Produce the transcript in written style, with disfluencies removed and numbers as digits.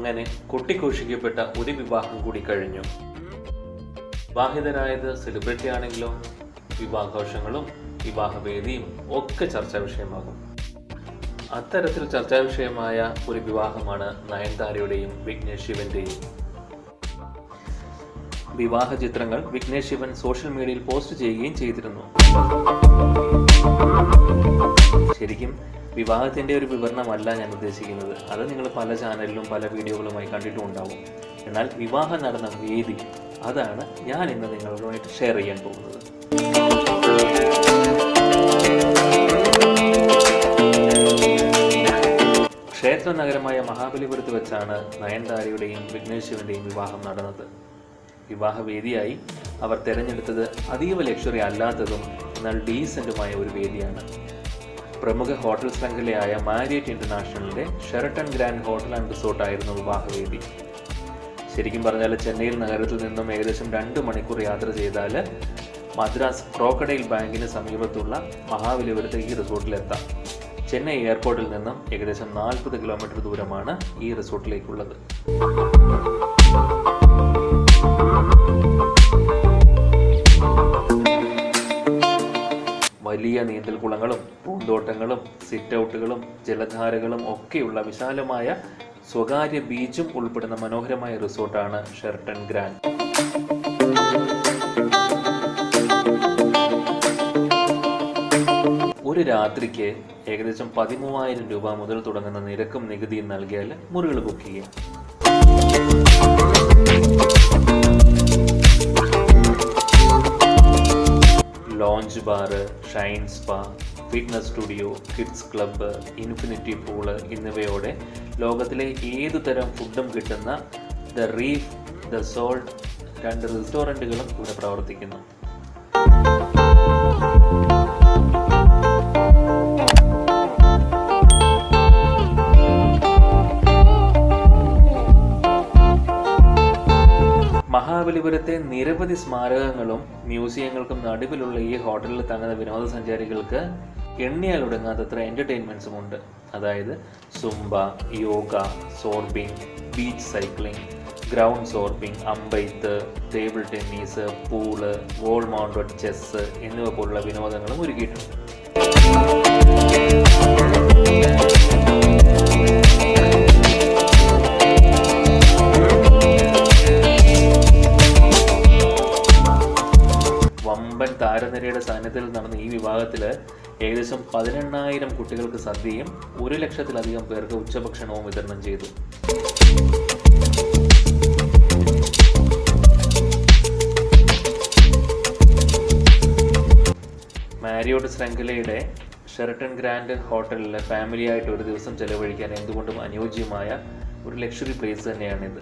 അങ്ങനെ കൊട്ടിഘോഷിക്കപ്പെട്ട ഒരു വിവാഹം കൂടി കഴിഞ്ഞു. വിവാഹിതരായത് സെലിബ്രിറ്റി ആണെങ്കിലോ വിവാഹാഘോഷങ്ങളും വിവാഹവേദിയും ഒക്കെ ചർച്ചാ വിഷയമാകും. അത്തരത്തിൽ ചർച്ചാ വിഷയമായ ഒരു വിവാഹമാണ് നയൻതാരയുടെയും വിഘ്നേഷ് ശിവന്റെയും. വിവാഹ ചിത്രങ്ങൾ വിഘ്നേഷ് ശിവൻ സോഷ്യൽ മീഡിയയിൽ പോസ്റ്റ് ചെയ്യുകയും ചെയ്തിരുന്നു. ശരിക്കും വിവാഹത്തിൻ്റെ ഒരു വിവരണമല്ല ഞാൻ ഉദ്ദേശിക്കുന്നത്. അത് നിങ്ങൾ പല ചാനലിലും പല വീഡിയോകളുമായി കണ്ടിട്ടും ഉണ്ടാവും. എന്നാൽ വിവാഹം നടന്ന വേദി, അതാണ് ഞാൻ ഇന്ന് നിങ്ങളുമായിട്ട് ഷെയർ ചെയ്യാൻ പോകുന്നത്. ക്ഷേത്ര നഗരമായ മഹാബലിപുരത്ത് വെച്ചാണ് നയൻതാരയുടെയും വിഘ്നേഷ് ശിവന്റെയും വിവാഹം നടന്നത്. വിവാഹവേദിയായി അവർ തിരഞ്ഞെടുത്തത് അതീവ ലക്ഷറി അല്ലാത്തതും എന്നാൽ ഡീസൻറ്റുമായ ഒരു വേദിയാണ്. പ്രമുഖ ഹോട്ടൽ ശൃംഖലയായ മാരിയറ്റ് ഇന്റർനാഷണലിന്റെ ഷെറട്ടൺ ഗ്രാൻഡ് ഹോട്ടൽ ആൻഡ് റിസോർട്ടായിരുന്നു വിവാഹവേദി. ശരിക്കും പറഞ്ഞാൽ ചെന്നൈയിൽ നഗരത്തിൽ നിന്നും ഏകദേശം 2 മണിക്കൂർ യാത്ര ചെയ്താൽ മദ്രാസ് ക്രോക്കഡൈൽ ബാങ്കിന് സമീപത്തുള്ള മഹാബലിപുരത്തേക്ക് ഈ റിസോർട്ടിലെത്താം. ചെന്നൈ എയർപോർട്ടിൽ നിന്നും ഏകദേശം 40 കിലോമീറ്റർ ദൂരമാണ് ഈ റിസോർട്ടിലേക്കുള്ളത്. വലിയ നീന്തൽക്കുളങ്ങളും പൂന്തോട്ടങ്ങളും സിറ്റ് ഔട്ടുകളും ജലധാരകളും ഒക്കെയുള്ള വിശാലമായ സ്വകാര്യ ബീച്ചും ഉൾപ്പെടുന്ന മനോഹരമായ റിസോർട്ടാണ് ഷെറട്ടൺ ഗ്രാൻഡ്. ഒരു രാത്രിക്ക് ഏകദേശം 13,000 രൂപ മുതൽ തുടങ്ങുന്ന നിരക്കും നികുതിയും നൽകിയാൽ മുറികൾ ബുക്ക് ചെയ്യാം. Lounge bar, shine spa, fitness studio, kids club, infinity pool എന്നിവയോടെ ലോകത്തിലെ ഏതു തരം ഫുഡും കിട്ടുന്ന ദ റീഫ്, ദ സോൾട്ട് 2 റെസ്റ്റോറൻറ്റുകളും ഇവിടെ പ്രവർത്തിക്കുന്നു. മഹാബലിപുരത്തെ നിരവധി സ്മാരകങ്ങളും മ്യൂസിയങ്ങൾക്കും നടുവിലുള്ള ഈ ഹോട്ടലിൽ തങ്ങുന്ന വിനോദസഞ്ചാരികൾക്ക് എണ്ണിയാൽ ഒടുങ്ങാത്തത്ര എൻ്റർടൈൻമെൻറ്റ്സും ഉണ്ട്. അതായത് zumba, yoga, zorbing, beach cycling, ground zorbing, അമ്പെയ്ത്ത്, table tennis, pool, wall mounted chess എന്നിവ പോലുള്ള വിനോദങ്ങളും ഒരുക്കിയിട്ടുണ്ട്. വമ്പൻ താരനിരയുടെ സാന്നിധ്യത്തിൽ നടന്ന ഈ വിവാഹത്തിൽ ഏകദേശം 18,000 കുട്ടികൾക്ക് സദ്യയും 1,00,000-ലധികം പേർക്ക് ഉച്ചഭക്ഷണവും വിതരണം ചെയ്തു. മാരിയോട്ട് ശൃംഖലയുടെ ഷെറട്ടൺ ഗ്രാൻഡ് ഹോട്ടലിൽ ഫാമിലിയായിട്ട് ഒരു ദിവസം ചെലവഴിക്കാൻ എന്തുകൊണ്ടും അനുയോജ്യമായ ഒരു ലക്ഷറി പ്ലേസ് തന്നെയാണിത്.